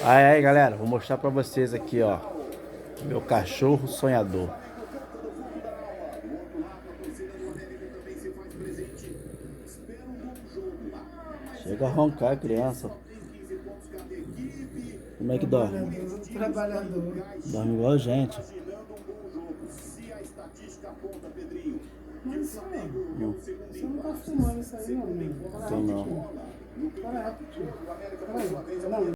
Aí, galera, vou mostrar pra vocês aqui, ó. Meu cachorro sonhador. Chega a roncar a criança. Como é que dorme? Trabalhador. Dorme igual a gente. Mas, você não tá filmando isso aí, não, menino. Tô não. Para rapidinho. Para aí. Não,